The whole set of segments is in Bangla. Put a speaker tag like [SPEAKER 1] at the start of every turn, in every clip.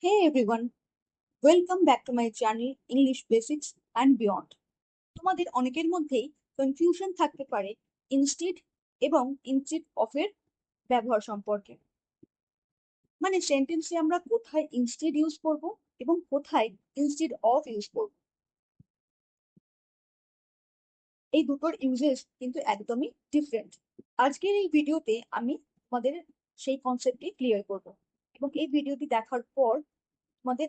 [SPEAKER 1] Hey everyone, welcome back to my channel English Basics and Beyond. তোমাদের অনেকের মধ্যেই কনফিউশন থাকতে পারে ইনস্টিড এবং ইনস্টিড অফ এর ব্যবহার সম্পর্কে। মানে সেন্টেন্সে আমরা কোথায় ইনস্টিড ইউজ করব এবং কোথায় ইনস্টিড অফ ইউজ করব। এই দুটোর ইউজেস কিন্তু একদমই ডিফারেন্ট। আজকের এই ভিডিওতে আমি তোমাদের সেই কনসেপ্টটি ক্লিয়ার করব এবং এই ভিডিওটি দেখার পর তোমাদের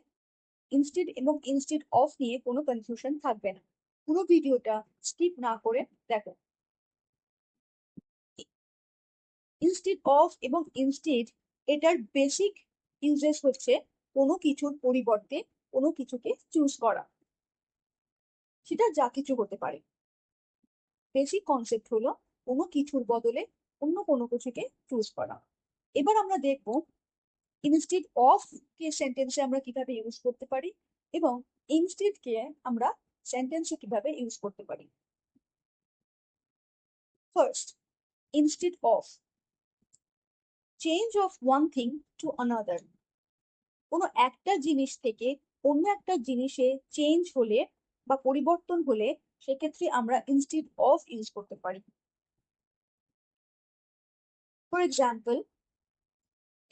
[SPEAKER 1] ইনস্টিড এবং ইনস্টিড অফ নিয়ে কোনো কনফিউশন থাকবে না। পুরো ভিডিওটা স্কিপ না করে দেখো। ইনস্টিড অফ এবং ইনস্টিড এটার বেসিক ইউজেস হচ্ছে কোনো কিছুর পরিবর্তে কোনো কিছুকে চুজ করা, সেটা যা কিছু হতে পারে। বেসিক কনসেপ্ট হলো কোনো কিছুর বদলে অন্য কোনো কিছুকে চুজ করা। এবার আমরা দেখব ইনস্টিড অফ কে সেন্টেন্সে আমরা কিভাবে ইউজ করতে পারি এবং ইনস্টিড কে আমরা সেন্টেন্সে কিভাবে ইউজ করতে পারি। First, instead of, change of one thing to another। কোনো একটা জিনিস থেকে অন্য একটা জিনিসে চেঞ্জ হলে বা পরিবর্তন হলে সেক্ষেত্রে আমরা ইনস্টিড অফ ইউজ করতে পারি। ফর এক্সাম্পল,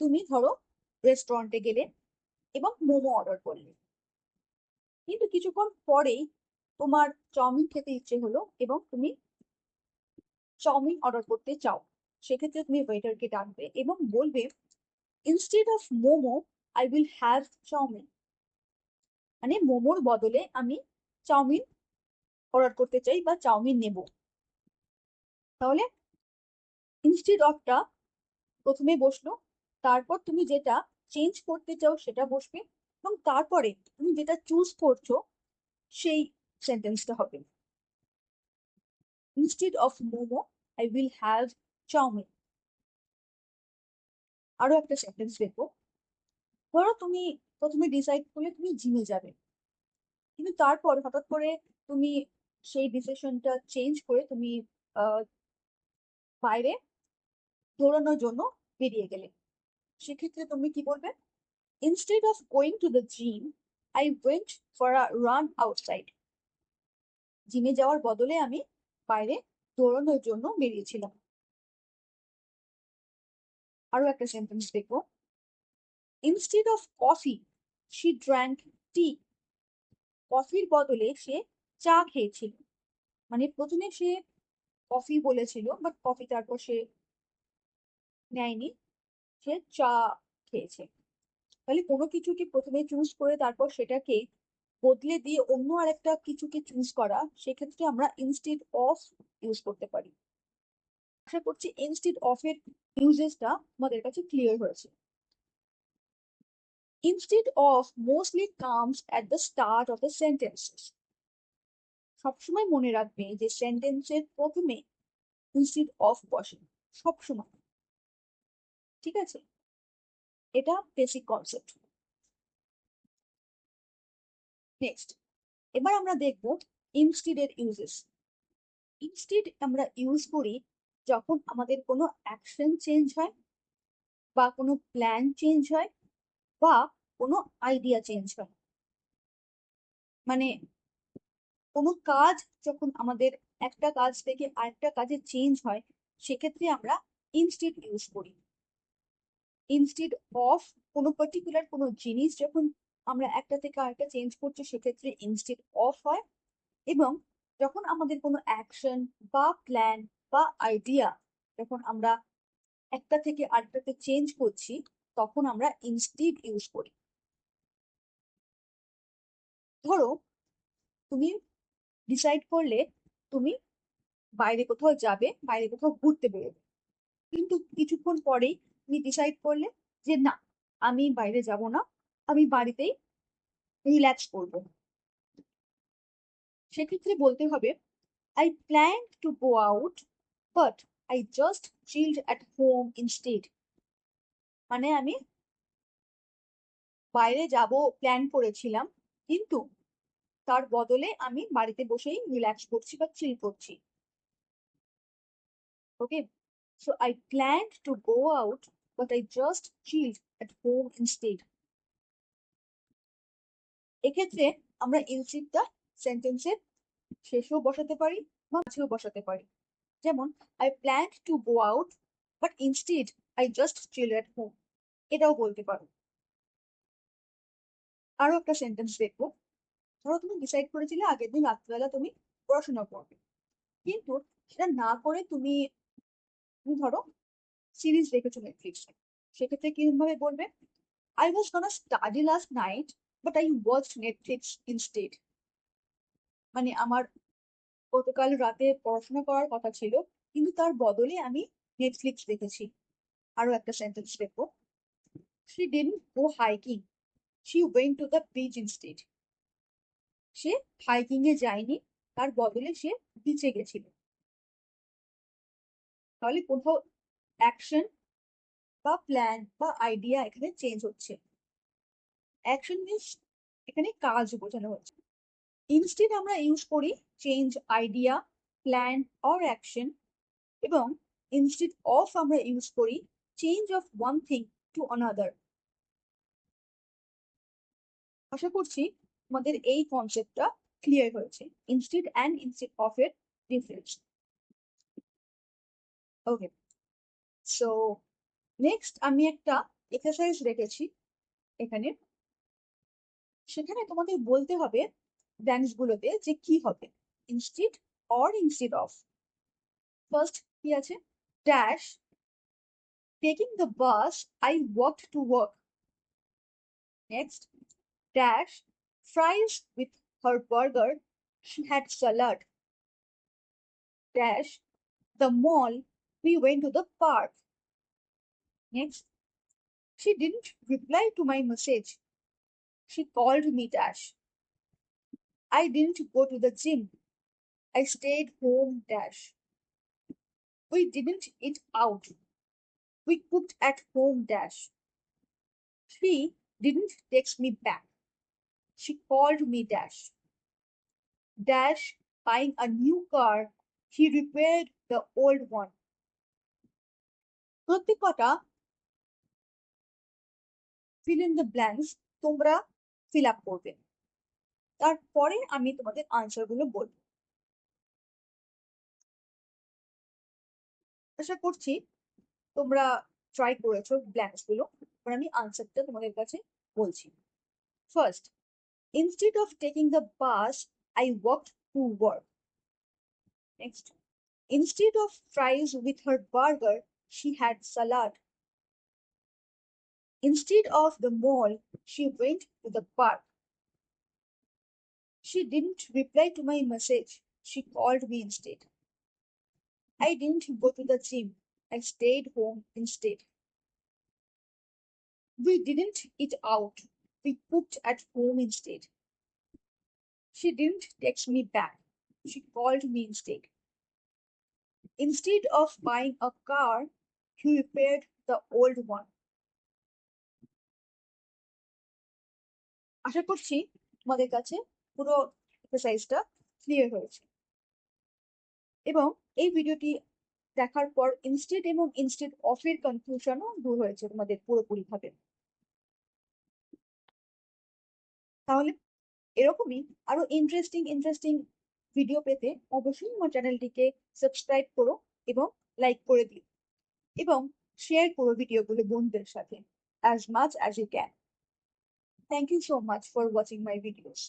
[SPEAKER 1] তুমি ধরো রেস্টুরেন্টে গেলে এবং মোমো অর্ডার করলে, কিন্তু কিছুক্ষণ পরেই তোমার চাউমিন খেতে ইচ্ছে হলো এবং তুমি চাউমিন অর্ডার করতে চাও। সেক্ষেত্রে তুমি ওয়েটারকে ডাকবে এবং বলবে, instead of momo I will have chowmein. মানে মোমোর বদলে আমি চাউমিন অর্ডার করতে চাই বা চাউমিন নেব। তাহলে ইনস্টিড অফটা প্রথমে বসলো, তারপর তুমি যেটা চেঞ্জ করতে চাও সেটা বসবে এবং তারপরে তুমি যেটা চুজ করছো সেই সেন্টেন্সটা হবে। Instead of momo I will have chowmein. আরো একটা সেন্টেন্স দেখো। ধরো তুমি প্রথমে ডিসাইড করলে তুমি জিমে যাবে, কিন্তু তারপর হঠাৎ করে তুমি সেই ডিসিশনটা চেঞ্জ করে তুমি আহ, বাইরে দৌড়ানোর জন্য বেরিয়ে গেলে। সেক্ষেত্রে তুমি কি বলবে? Instead of going to the gym I went for a run outside. জিমে যাওয়ার বদলে আমি বাইরে দৌড়ানোর জন্য বেরিয়েছিলাম। আরো একটা সেন্টেন্স দেখো। Instead of coffee she drank tea. কফির বদলে সে চা খেয়েছিল। মানে প্রথমে সে কফি বলেছিল বাট কফি তারপর সে নেয়নি, সে চা খেয়েছে। তাহলে কোনো কিছুকে প্রথমে চুজ করে তারপর সেটাকে বদলে দিয়ে অন্য আরেকটা কিছুকে চুজ করা, সেক্ষেত্রে আমরা ইনস্টেড অফ ইউজ করতে পারি। আশা করছি ইনস্টেড অফ এর ইউজেসটা আমাদের কাছে ক্লিয়ার হয়েছে। Instead of mostly comes at the start of the sentences. সবসময় মনে রাখবে যে সেন্টেন্সের প্রথমে ইনস্টেড অফ বসে সবসময়। ঠিক আছে, এটা বেসিক কনসেপ্ট। নেক্সট, এবার আমরা দেখব ইনস্টেড এর ইউজেস। ইনস্টেড আমরা ইউজ করি যখন আমাদের কোনো অ্যাকশন চেঞ্জ হয় বা কোনো প্ল্যান চেঞ্জ হয় বা কোনো আইডিয়া চেঞ্জ হয়। মানে কোনো কাজ যখন আমাদের একটা কাজ থেকে আরেকটা কাজে চেঞ্জ হয় সেক্ষেত্রে আমরা ইনস্টেড ইউজ করি। ইনস্টেড অফ কোনো পার্টিকুলার কোনো জিনিস যখন আমরা একটা থেকে আরেকটা চেঞ্জ করছি সেক্ষেত্রে ইনস্টেড অফ হয়। এবং যখন আমাদের কোনো অ্যাকশন বা প্ল্যান বা আইডিয়া যখন আমরা একটা থেকে আরেকটাতে চেঞ্জ করছি তখন আমরা ইনস্টেড ইউজ করি। ধরো তুমি ডিসাইড করলে তুমি বাইরে কোথাও যাবে, বাইরে কোথাও ঘুরতে বেরোবে, কিন্তু কিছুক্ষণ পরেই তুমি ডিসাইড করলে যে না, আমি বাইরে যাব না, আমি বাড়িতেই রিল্যাক্স করব। সেক্ষেত্রে বলতে হবে, I plan to go out but I just chilled at home instead. মানে আমি বাইরে যাব প্ল্যান করেছিলাম, কিন্তু তার বদলে আমি বাড়িতে বসেই রিল্যাক্স করছি বা চিল করছি। Okay, so I planned to go out but I just chilled at home instead. এক্ষেত্রে আমরা ইনস্টিডটা সেন্টেন্সের শেষেও বসাতে পারি বা মাঝেও বসাতে পারি। যেমন I plan to go out but instead I just chill at home, এটাও বলতে পারো। আরো একটা সেন্টেন্স দেখবো। ধরো তুমি ডিসাইড করেছিলে আগের দিন রাত্রিবেলা তুমি পড়াশোনা করবে, কিন্তু সেটা না করে তুমি তুমি ধরো সিরিজ দেখেছো নেটফ্লিক্সে। সেক্ষেত্রে কিরকম ভাবে বলবে? I was gonna study last night but I watched Netflix instead. মানে আমার গতকাল রাতে পড়াশোনা করার কথা ছিল, কিন্তু তার বদলে আমি নেটফ্লিক্স দেখেছি। আরো একটা সেন্টেন্স দেখবো। She didn't go hiking. She went to the beach instead. সে হাইকিং এ যায়নি, তার বদলে সে বিচে গেছিল। তাহলে কোথাও অ্যাকশন বা প্ল্যান বা আইডিয়া এখানে চেঞ্জ হচ্ছে। অ্যাকশন মিনস এখানে কাজ বোঝানো হচ্ছে। ইনস্টেড আমরা ইউজ করি change idea, plan or action, এবং ইনস্টেড অফ আমরা ইউজ করি change of one thing to another. আশা করছি তোমাদের এই কনসেপ্টটা ক্লিয়ার হয়েছে, ইনস্টেড অ্যান্ড ইনস্টেড অফ এর ডিফারেন্স। ওকে, সো নেক্সট আমি একটা এক্সারসাইজ রেখেছি এখানে। সেখানে তোমাদের বলতে হবে ব্ল্যাঙ্কস গুলোতে যে কি হবে, instead or instead of. First কি আছে? Dash taking the bus I walked to work. Next, dash fries with her burger she had salad. Dash the mall we went to the park. Next, she didn't reply to my message, she called me. Dash I didn't go to the gym, I stayed home. Dash we didn't eat out, we cooked at home. Dash she didn't text me back, she called me. Dash buying a new car, he repaired the old one. প্রত্যেকটা fill in the blanks তোমরা fill up করবে, তারপরে আমি তোমাদের আনসার গুলো বলবো। আশা করছি তোমরা ট্রাই করেছো ব্ল্যাঙ্কস গুলো। এবার আমি আনসারটা তোমাদের কাছে বলছি। First, instead of taking the bus I walked to work. Next, instead of fries with her burger she had salad. Instead of the mall she went to the park. She didn't reply to my message, she called me instead. I didn't go to the gym, I stayed home instead. We didn't eat out, we cooked at home instead. She didn't text me back, she called me instead. Instead of buying a car, he repaired the old one. আশা করছি তোমাদের কাছে পুরো এক্সারসাইজটা ক্লিয়ার হয়েছে, এবং এই ভিডিওটি দেখার পর ইনস্টেড এবং ইনস্টেড অফ এর কনফিউশনও দূর হয়েছে তোমাদের পুরোপুরি ভাবে। তাহলে এরকমই আরো ইন্টারেস্টিং ভিডিও পেতে অবশ্যই আমার চ্যানেলটিকে সাবস্ক্রাইব করো এবং লাইক করে দিও, এবং শেয়ার করো ভিডিওগুলো বন্ধুদের সাথে as much as you can. Thank you so much for watching my videos.